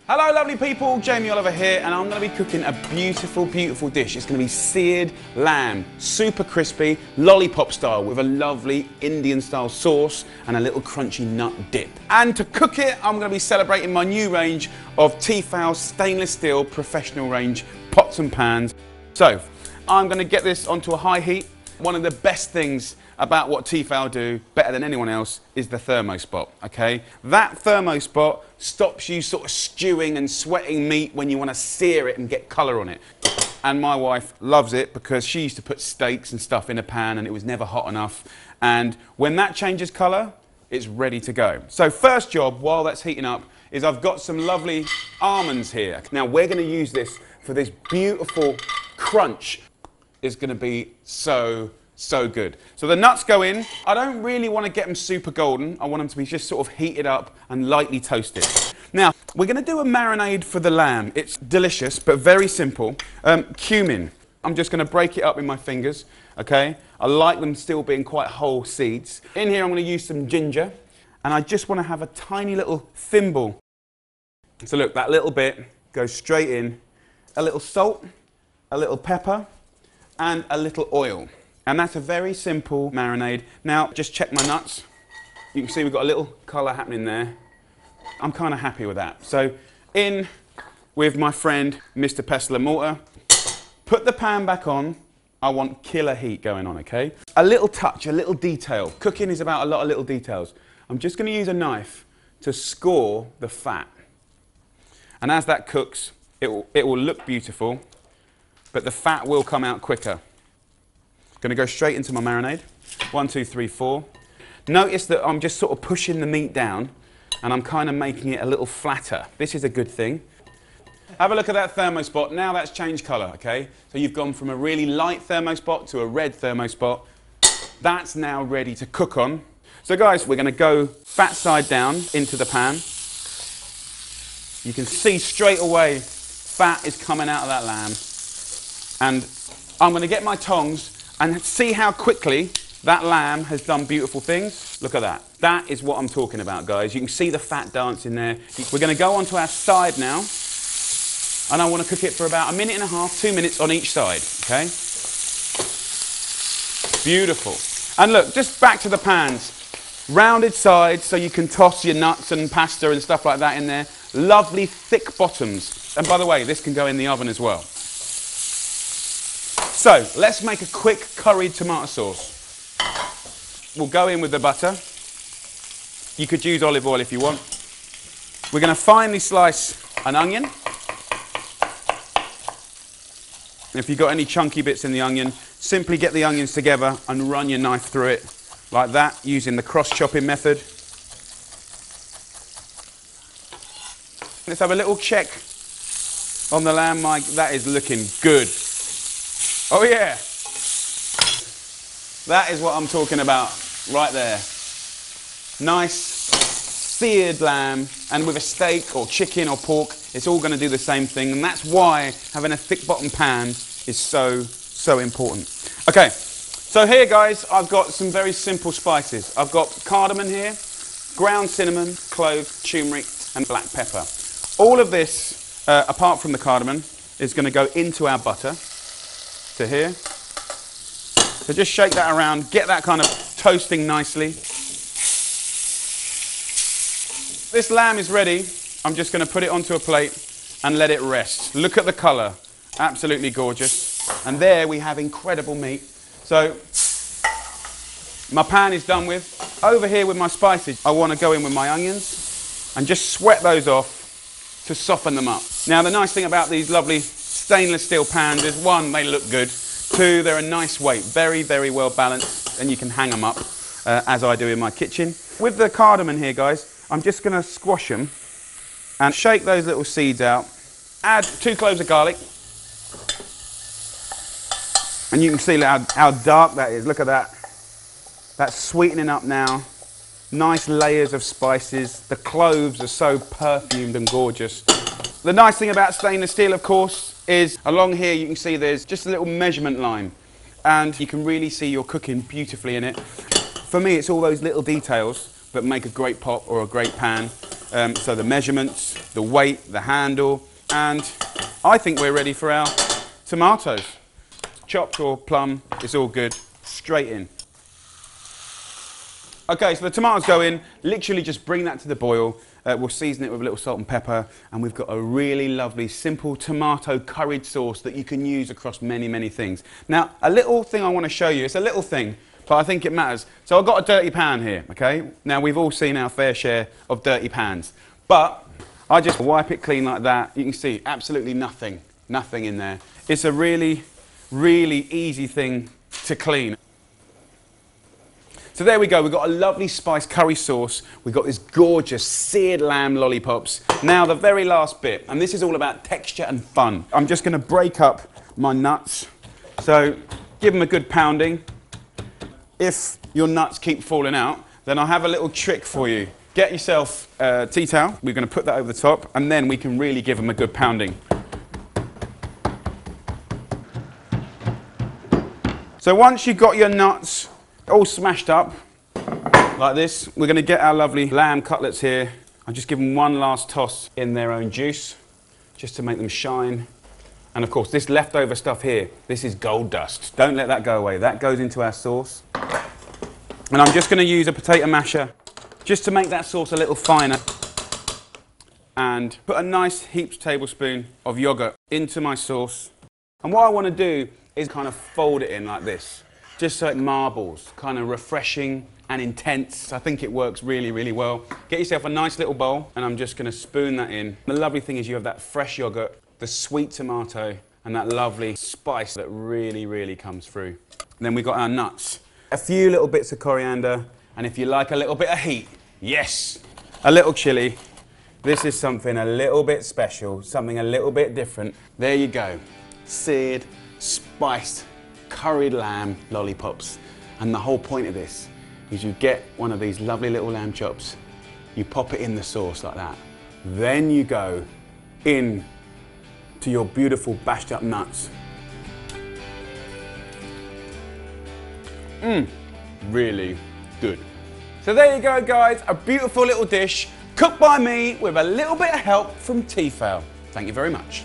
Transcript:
Hello lovely people, Jamie Oliver here, and I'm going to be cooking a beautiful, beautiful dish. It's going to be seared lamb, super crispy, lollipop style, with a lovely Indian style sauce and a little crunchy nut dip. And to cook it, I'm going to be celebrating my new range of Tefal stainless steel professional range pots and pans. So, I'm going to get this onto a high heat. One of the best things about what Tefal do, better than anyone else, is the thermospot, okay? That thermospot stops you sort of stewing and sweating meat when you want to sear it and get colour on it. And my wife loves it because she used to put steaks and stuff in a pan and it was never hot enough. And when that changes colour, it's ready to go. So first job, while that's heating up, is I've got some lovely almonds here. Now we're going to use this for this beautiful crunch. It's going to be so good. So the nuts go in. I don't really want to get them super golden. I want them to be just sort of heated up and lightly toasted. Now, we're going to do a marinade for the lamb. It's delicious, but very simple. Cumin. I'm just going to break it up in my fingers, okay? I like them still being quite whole seeds. In here, I'm going to use some ginger, and I just want to have a tiny little thimble. So look, that little bit goes straight in. A little salt, a little pepper, and a little oil. And that's a very simple marinade. Now, just check my nuts. You can see we've got a little colour happening there. I'm kind of happy with that. So, in with my friend, Mr. Pestle and Mortar. Put the pan back on. I want killer heat going on, okay? A little touch, a little detail. Cooking is about a lot of little details. I'm just going to use a knife to score the fat. And as that cooks, it will look beautiful, but the fat will come out quicker. Going to go straight into my marinade. 1, 2, 3, 4. Notice that I'm just sort of pushing the meat down and I'm kind of making it a little flatter. This is a good thing. Have a look at that thermospot. Now that's changed colour, okay? So you've gone from a really light thermospot to a red thermospot. That's now ready to cook on. So guys, we're going to go fat side down into the pan. You can see straight away fat is coming out of that lamb. And I'm going to get my tongs and see how quickly that lamb has done beautiful things. Look at that. That is what I'm talking about, guys. You can see the fat dancing there. We're going to go onto our side now. And I want to cook it for about 1.5 minutes, 2 minutes on each side, okay? Beautiful. And look, just back to the pans. Rounded sides so you can toss your nuts and pasta and stuff like that in there. Lovely thick bottoms. And by the way, this can go in the oven as well. So, let's make a quick curried tomato sauce. We'll go in with the butter. You could use olive oil if you want. We're going to finely slice an onion. If you've got any chunky bits in the onion, simply get the onions together and run your knife through it like that, using the cross-chopping method. Let's have a little check on the lamb, Mike. That is looking good. Oh yeah, that is what I'm talking about right there. Nice seared lamb, and with a steak or chicken or pork, it's all going to do the same thing, and that's why having a thick bottom pan is so important. Okay, so here guys, I've got some very simple spices. I've got cardamom here, ground cinnamon, clove, turmeric, and black pepper. All of this, apart from the cardamom, is going to go into our butter. To here. So just shake that around, get that kind of toasting nicely. This lamb is ready. I'm just going to put it onto a plate and let it rest. Look at the colour, absolutely gorgeous. And there we have incredible meat. So my pan is done with. Over here with my spices, I want to go in with my onions and just sweat those off to soften them up. Now the nice thing about these lovely stainless steel pans is, 1, they look good. 2, they're a nice weight, very, very well balanced, and you can hang them up as I do in my kitchen. With the cardamom here, guys, I'm just going to squash them and shake those little seeds out. Add 2 cloves of garlic, and you can see how dark that is. Look at that. That's sweetening up now. Nice layers of spices. The cloves are so perfumed and gorgeous. The nice thing about stainless steel, of course, is along here you can see there's just a little measurement line, and you can really see you're cooking beautifully in it. For me, it's all those little details that make a great pot or a great pan. So the measurements, the weight, the handle, and I think we're ready for our tomatoes. Chopped or plum, it's all good. Straight in. Okay, so the tomatoes go in, literally just bring that to the boil. We'll season it with a little salt and pepper, and we've got a really lovely, simple tomato curried sauce that you can use across many, many things. Now, a little thing I want to show you, it's a little thing, but I think it matters. So I've got a dirty pan here, okay? Now, we've all seen our fair share of dirty pans, but I just wipe it clean like that. You can see absolutely nothing in there. It's a really, really easy thing to clean. So there we go, we've got a lovely spiced curry sauce. We've got this gorgeous seared lamb lollipops. Now the very last bit, and this is all about texture and fun. I'm just gonna break up my nuts. So give them a good pounding. If your nuts keep falling out, then I have a little trick for you. Get yourself a tea towel. We're gonna put that over the top, and then we can really give them a good pounding. So once you've got your nuts all smashed up like this, we're going to get our lovely lamb cutlets here. I'll just give them one last toss in their own juice just to make them shine. And of course, this leftover stuff here, this is gold dust. Don't let that go away. That goes into our sauce. And I'm just going to use a potato masher just to make that sauce a little finer. And put a nice heaped tablespoon of yogurt into my sauce. And what I want to do is kind of fold it in like this, just so it marbles, kind of refreshing and intense. I think it works really, really well. Get yourself a nice little bowl, and I'm just going to spoon that in. The lovely thing is you have that fresh yogurt, the sweet tomato, and that lovely spice that really, really comes through. And then we've got our nuts. A few little bits of coriander, and if you like a little bit of heat, yes, a little chili. This is something a little bit special, something a little bit different. There you go, seared, spiced, curried lamb lollipops. And the whole point of this is you get one of these lovely little lamb chops, you pop it in the sauce like that, then you go in to your beautiful bashed up nuts. Really good. So there you go guys, a beautiful little dish cooked by me with a little bit of help from Tefal. Thank you very much.